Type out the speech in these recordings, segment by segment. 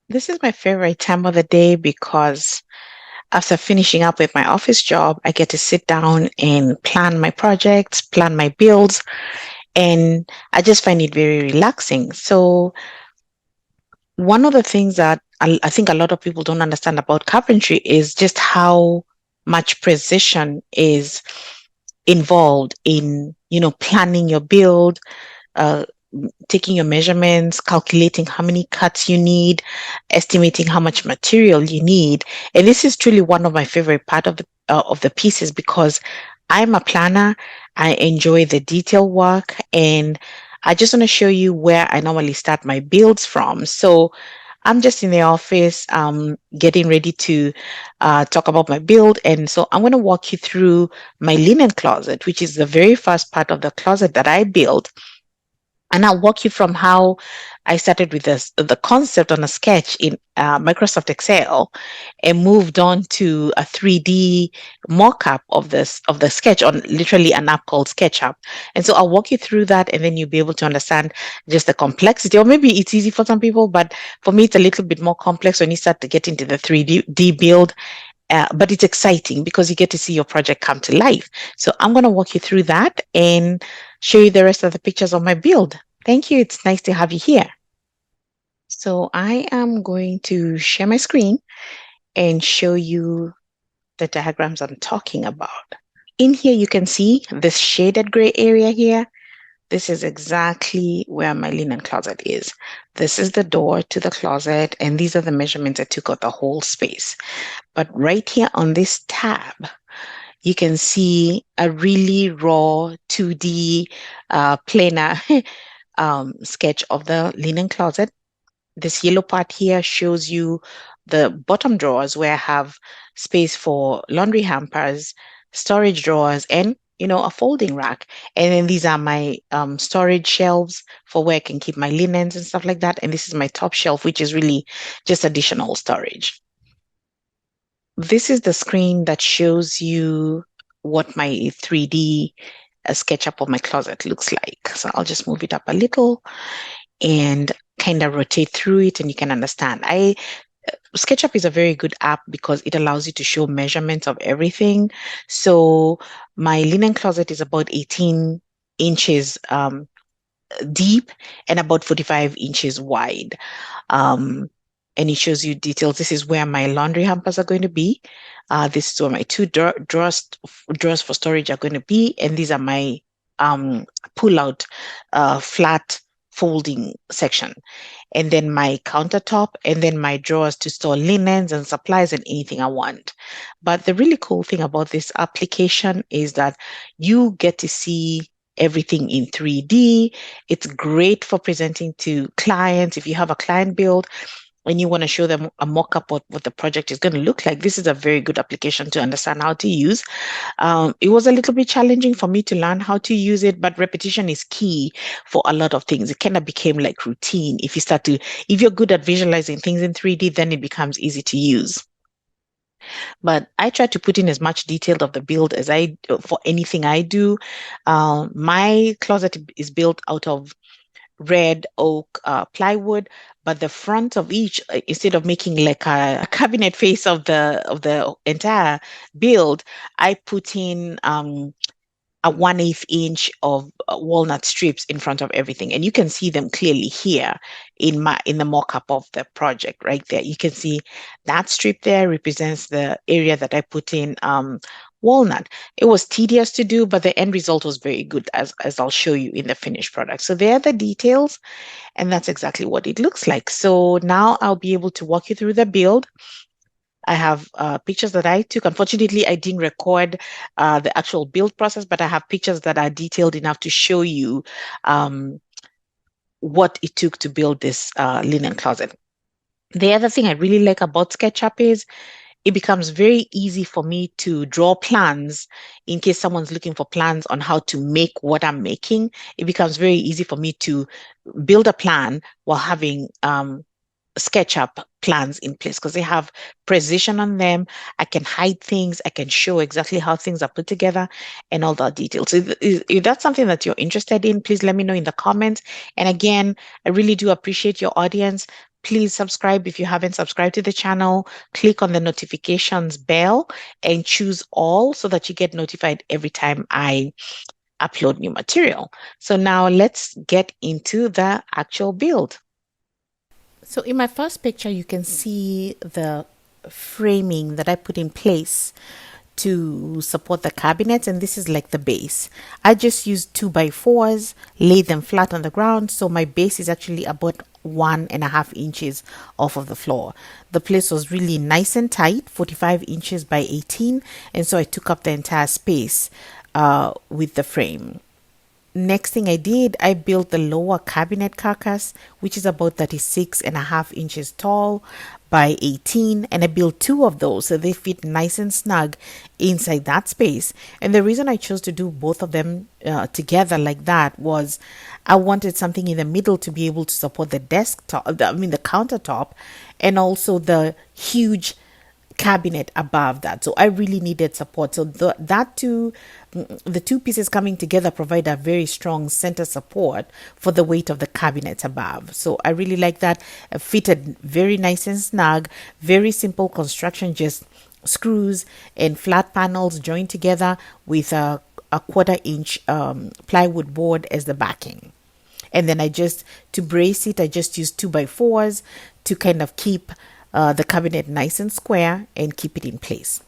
This is my favorite time of the day because after finishing up with my office job, I get to sit down and plan my projects, plan my builds, and I just find it very relaxing. So, one of the things that I think a lot of people don't understand about carpentry is just how much precision is involved in, planning your build, uh, taking your measurements, calculating how many cuts you need, estimating how much material you need. And this is truly one of my favorite part of the pieces because I'm a planner. I enjoy the detail work, and I just want to show you where I normally start my builds from. So I'm just in the office, getting ready to talk about my build. And so I'm going to walk you through my linen closet, which is the very first part of the closet that I built. And I'll walk you from how I started with the concept on a sketch in Microsoft Excel and moved on to a 3D mock-up of the sketch on literally an app called SketchUp. And so I'll walk you through that, and then you'll be able to understand just the complexity. Or maybe it's easy for some people, but for me, it's a little bit more complex when you start to get into the 3D build. But it's exciting because you get to see your project come to life. So I'm going to walk you through that and show you the rest of the pictures of my build. Thank you. It's nice to have you here. So I am going to share my screen and show you the diagrams I'm talking about. In here, you can see this shaded gray area here. This is exactly where my linen closet is. This is the door to the closet, and these are the measurements I took of the whole space. But right here on this tab, you can see a really raw 2D planar sketch of the linen closet. This yellow part here shows you the bottom drawers where I have space for laundry hampers, storage drawers, and a folding rack. And then these are my storage shelves for where I can keep my linens and stuff like that. And this is my top shelf, which is really just additional storage. This is the screen that shows you what my 3D SketchUp of my closet looks like. So I'll just move it up a little and kind of rotate through it, and you can understand. SketchUp is a very good app because it allows you to show measurements of everything. So my linen closet is about 18 inches deep and about 45 inches wide. And it shows you details. This is where my laundry hampers are going to be. This is where my two drawers for storage are going to be. And these are my pull-out flat folding section. And then my countertop, and then my drawers to store linens and supplies and anything I want. But the really cool thing about this application is that you get to see everything in 3D. It's great for presenting to clients. If you have a client build and you want to show them a mock-up what the project is going to look like, this is a very good application to understand how to use. It was a little bit challenging for me to learn how to use it, but repetition is key for a lot of things. It kind of became like routine. If you're good at visualizing things in 3D, then it becomes easy to use. But I try to put in as much detail of the build as for anything I do. My closet is built out of red oak plywood, but the front of each, instead of making like a cabinet face of the entire build, I put in a 1/8 inch of walnut strips in front of everything, and you can see them clearly here in the mock-up of the project right there. You can see that strip there represents the area that I put in walnut. It was tedious to do, but the end result was very good, as I'll show you in the finished product. So there are the details, and that's exactly what it looks like. So now I'll be able to walk you through the build. I have pictures that I took. Unfortunately, I didn't record the actual build process, but I have pictures that are detailed enough to show you what it took to build this linen closet. The other thing I really like about SketchUp is it becomes very easy for me to draw plans in case someone's looking for plans on how to make what I'm making. It becomes very easy for me to build a plan while having SketchUp plans in place because they have precision on them. I can hide things. I can show exactly how things are put together and all the details. So if that's something that you're interested in, please let me know in the comments. And again, I really do appreciate your audience. please subscribe if you haven't subscribed to the channel. Click on the notifications bell and choose all so that you get notified every time I upload new material. So now let's get into the actual build. So in my first picture, you can see the framing that I put in place to support the cabinets, and this is like the base. I just used 2x4s, laid them flat on the ground, so my base is actually about 1.5 inches off of the floor. The place was really nice and tight, 45 inches by 18, and so I took up the entire space with the frame. Next thing I did, I built the lower cabinet carcass, which is about 36.5 inches tall by 18, and I built 2 of those so they fit nice and snug inside that space. And the reason I chose to do both of them together like that was I wanted something in the middle to be able to support the the countertop, and also the huge cabinet above that. So I really needed support. So the two pieces coming together provide a very strong center support for the weight of the cabinets above. So I really like that. It fitted very nice and snug. Very simple construction, just screws and flat panels joined together with a 1/4 inch plywood board as the backing. And then to brace it, I just used 2x4s to kind of keep the cabinet nice and square and keep it in place.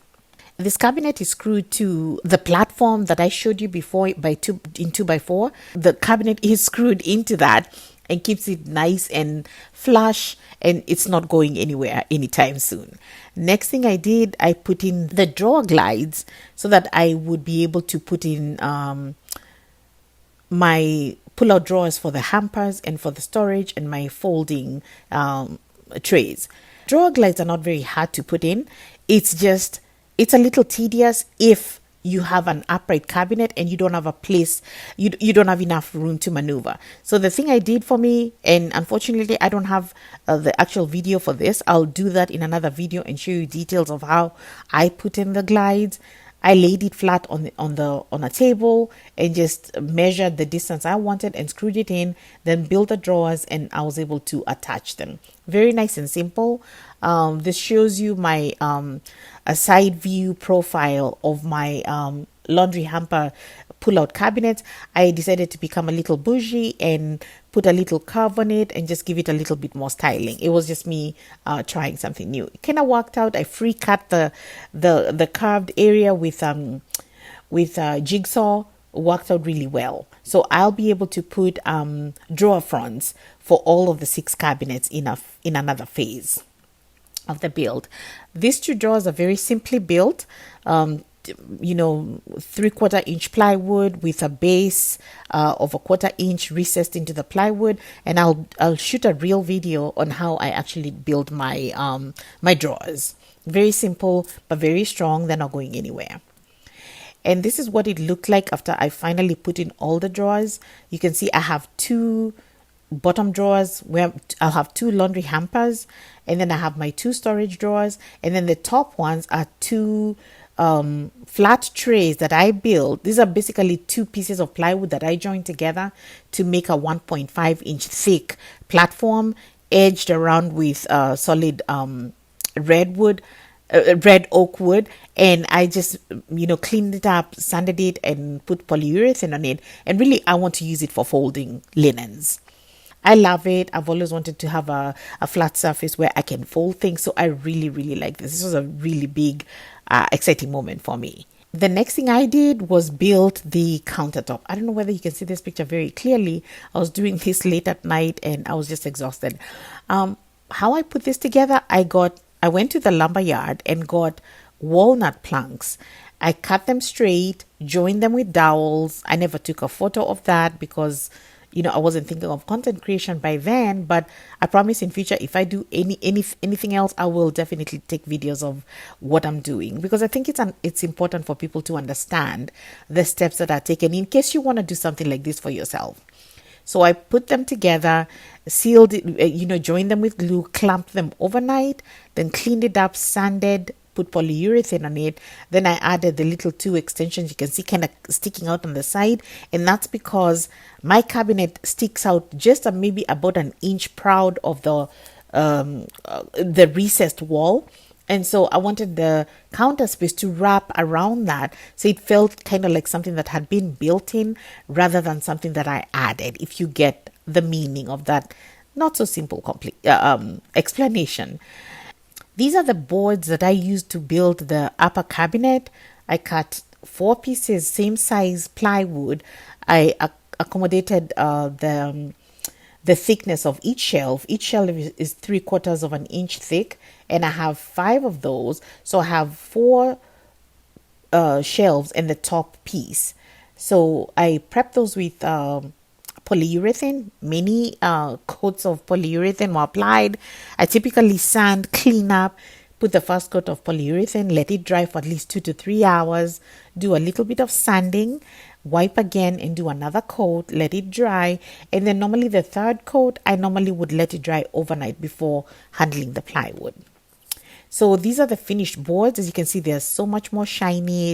This cabinet is screwed to the platform that I showed you before in 2x4. The cabinet is screwed into that and keeps it nice and flush, and it's not going anywhere anytime soon. Next thing I did, I put in the drawer glides so that I would be able to put in my pull-out drawers for the hampers and for the storage and my folding trays. Drawer glides are not very hard to put in. It's a little tedious if you have an upright cabinet and you don't have a place, you don't have enough room to maneuver. So the thing I did for me, and unfortunately I don't have the actual video for this, I'll do that in another video and show you details of how I put in the glides. I laid it flat on a table and just measured the distance I wanted and screwed it in, then built the drawers, and I was able to attach them. Very nice and simple. This shows you my a side view profile of my laundry hamper pull-out cabinet. I decided to become a little bougie and put a little curve on it and just give it a little bit more styling. It was just me trying something new. It kind of worked out. I free cut the curved area with jigsaw. Worked out really well. So I'll be able to put drawer fronts for all of the 6 cabinets in another phase of the build. These 2 drawers are very simply built. 3/4 inch plywood with a base of a 1/4 inch recessed into the plywood, and I'll shoot a real video on how I actually build my my drawers. Very simple but very strong. They're not going anywhere. And this is what it looked like after I finally put in all the drawers. You can see I have 2 bottom drawers where I'll have 2 laundry hampers, and then I have my 2 storage drawers, and then the top ones are 2 flat trays that I built. These are basically 2 pieces of plywood that I joined together to make a 1.5 inch thick platform, edged around with solid red oak wood, and I just cleaned it up, sanded it, and put polyurethane on it. And really I want to use it for folding linens. I love it. I've always wanted to have a flat surface where I can fold things, so I really like this. This was a really big exciting moment for me. The next thing I did was build the countertop. I don't know whether you can see this picture very clearly. I was doing this late at night and I was just exhausted. How I put this together, I went to the lumber yard and got walnut planks. I cut them straight, joined them with dowels. I never took a photo of that because I wasn't thinking of content creation by then, but I promise in future, if I do anything else, I will definitely take videos of what I'm doing, because I think it's important for people to understand the steps that are taken in case you want to do something like this for yourself. So I put them together, sealed it, joined them with glue, clamped them overnight, then cleaned it up, sanded, put polyurethane on it. Then I added the little 2 extensions you can see kind of sticking out on the side, and that's because my cabinet sticks out just maybe about an inch proud of the the recessed wall. And so I wanted the counter space to wrap around that. So it felt kind of like something that had been built in rather than something that I added, if you get the meaning of that not so simple complete explanation. These are the boards that I used to build the upper cabinet. I cut 4 pieces, same size plywood. I accommodated the thickness of each shelf. Each shelf is 3/4 of an inch thick, and I have 5 of those. So I have 4 shelves in the top piece. So I prep those with polyurethane. Many coats of polyurethane were applied. I typically sand, clean up, put the first coat of polyurethane, let it dry for at least 2 to 3 hours, do a little bit of sanding, wipe again and do another coat, let it dry. And then normally the third coat, I normally would let it dry overnight before handling the plywood. So these are the finished boards. As you can see, they're so much more shiny.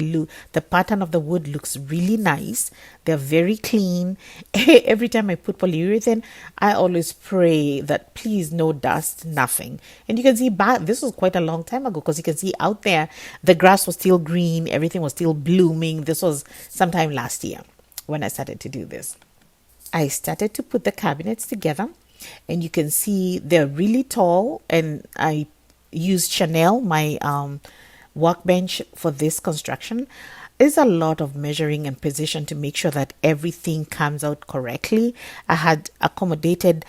The pattern of the wood looks really nice. They're very clean. Every time I put polyurethane, I always pray that please no dust, nothing. And you can see this was quite a long time ago, because you can see out there the grass was still green, everything was still blooming. This was sometime last year when I started to do this. I started to put the cabinets together, and you can see they're really tall, and I used Chanel, my workbench, for this construction. There's a lot of measuring and precision to make sure that everything comes out correctly. I had calculated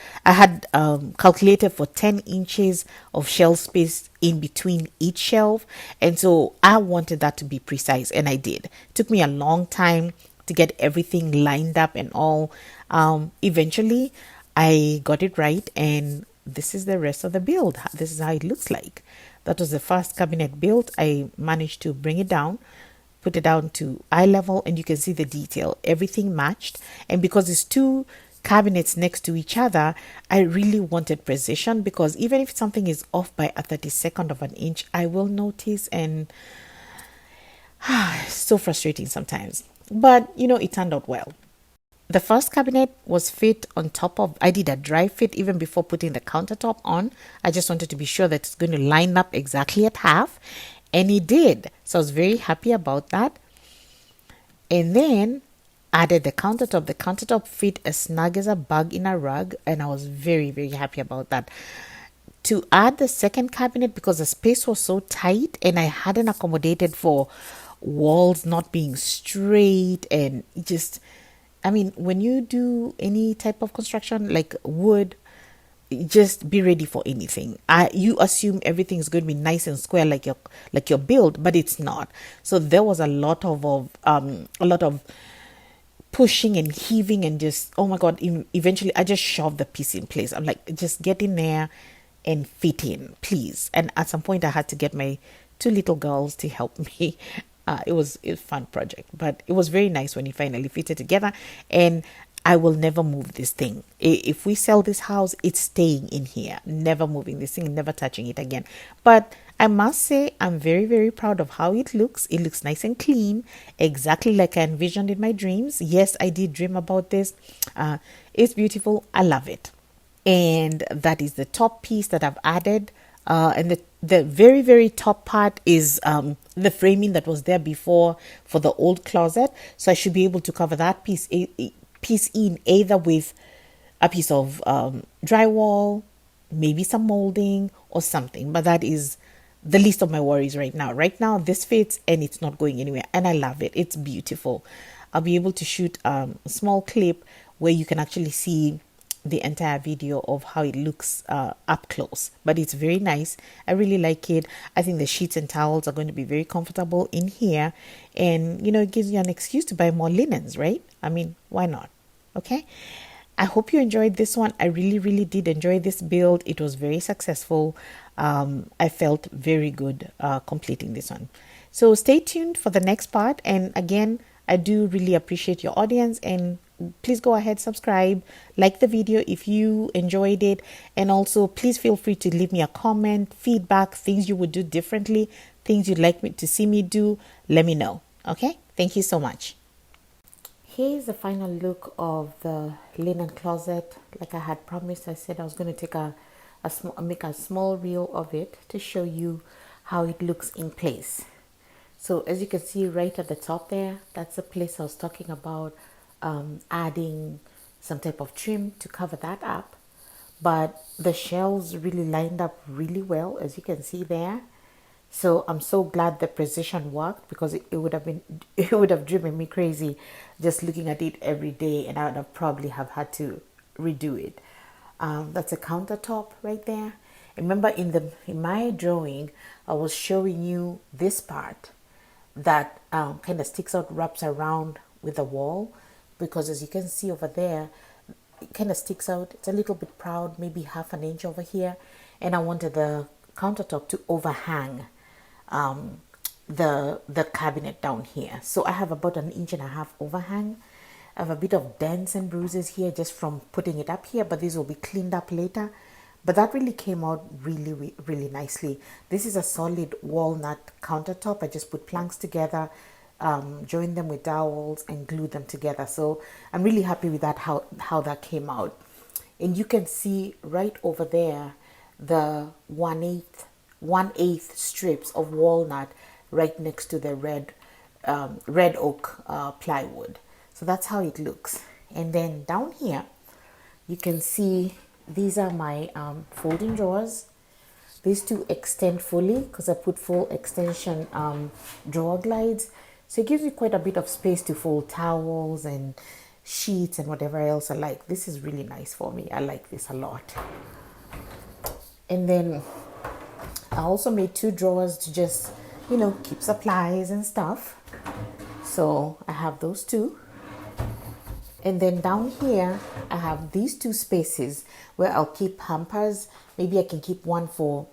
for 10 inches of shelf space in between each shelf. And so I wanted that to be precise, and I did. It took me a long time to get everything lined up and all. Eventually, I got it right, and this is the rest of the build. This is how it looks like. That was the first cabinet built. I managed to bring it down, put it down to eye level, and you can see the detail. Everything matched. And because it's 2 cabinets next to each other, I really wanted precision, because even if something is off by a 32nd of an inch, I will notice, and it's so frustrating sometimes. But it turned out well. The first cabinet was fit on top of, I did a dry fit even before putting the countertop on. I just wanted to be sure that it's going to line up exactly at half. And it did. So I was very happy about that. And then added the countertop. The countertop fit as snug as a bug in a rug. And I was very, very happy about that. To add the second cabinet, because the space was so tight and I hadn't accommodated for walls not being straight, and just, I mean, when you do any type of construction like wood, just be ready for anything. You assume everything's going to be nice and square like your build, but it's not. So there was a lot of pushing and heaving, and just, oh my god, eventually I just shoved the piece in place. I'm like, just get in there and fit in, please. And at some point I had to get my 2 little girls to help me. It was a fun project, but it was very nice when it finally fitted together. And I will never move this thing. If we sell this house, it's staying in here. Never moving this thing, never touching it again. But I must say, I'm very, very proud of how it looks. It looks nice and clean, exactly like I envisioned in my dreams. Yes, I did dream about this. It's beautiful. I love it. And that is the top piece that I've added. And the very, very top part is the framing that was there before for the old closet. So I should be able to cover that piece in either with a piece of drywall, maybe some molding or something. But that is the least of my worries right now. Right now, this fits and it's not going anywhere. And I love it. It's beautiful. I'll be able to shoot a small clip where you can actually see the entire video of how it looks up close. But it's very nice. I really like it. I think the sheets and towels are going to be very comfortable in here. And, it gives you an excuse to buy more linens, right? I mean, why not? Okay. I hope you enjoyed this one. I really, really did enjoy this build. It was very successful. I felt very good completing this one. So stay tuned for the next part. And again, I do really appreciate your audience, and please go ahead, subscribe, like the video if you enjoyed it. And also, please feel free to leave me a comment, feedback, things you would do differently, things you'd like me to see me do. Let me know. Okay. Thank you so much. Here's the final look of the linen closet. Like I had promised, I said I was going to take a make a small reel of it to show you how it looks in place. So as you can see right at the top there, that's the place I was talking about, adding some type of trim to cover that up. But the shelves really lined up really well, as you can see there. So I'm so glad the precision worked, because it would have been it would have driven me crazy just looking at it every day, and I would have probably have had to redo it. That's a countertop right there. Remember in my drawing, I was showing you this part that kind of sticks out, wraps around with the wall, because as you can see over there, it kind of sticks out. It's a little bit proud, maybe half an inch over here, and I wanted the countertop to overhang the cabinet down here. So I have about 1.5 inch overhang. I have a bit of dents and bruises here just from putting it up here, but these will be cleaned up later. But that really came out really nicely. This is a solid walnut countertop. I just put planks together, joined them with dowels and glued them together. So I'm really happy with that, how that came out. And you can see right over there the 1/8 strips of walnut right next to the red oak plywood. So that's how it looks. And then down here you can see these are my folding drawers. These two extend fully because I put full extension drawer glides. So it gives me quite a bit of space to fold towels and sheets and whatever else I like. This is really nice for me. I like this a lot. And then I also made 2 drawers to just, keep supplies and stuff. So I have those 2. And then down here, I have these 2 spaces where I'll keep hampers. Maybe I can keep one for,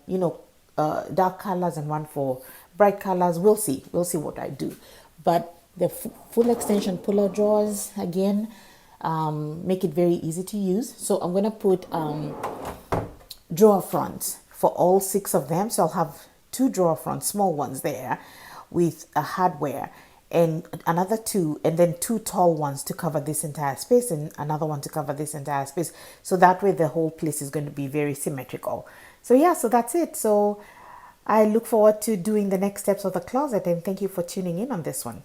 dark colors and one for bright colors. We'll see. We'll see what I do. But the full extension puller drawers, again, make it very easy to use. So I'm going to put drawer fronts for all 6 of them. So I'll have 2 drawer fronts, small ones there with a hardware, and another 2, and then 2 tall ones to cover this entire space, and another one to cover this entire space. So that way the whole place is going to be very symmetrical. So yeah, so that's it. So I look forward to doing the next steps of the closet, and thank you for tuning in on this one.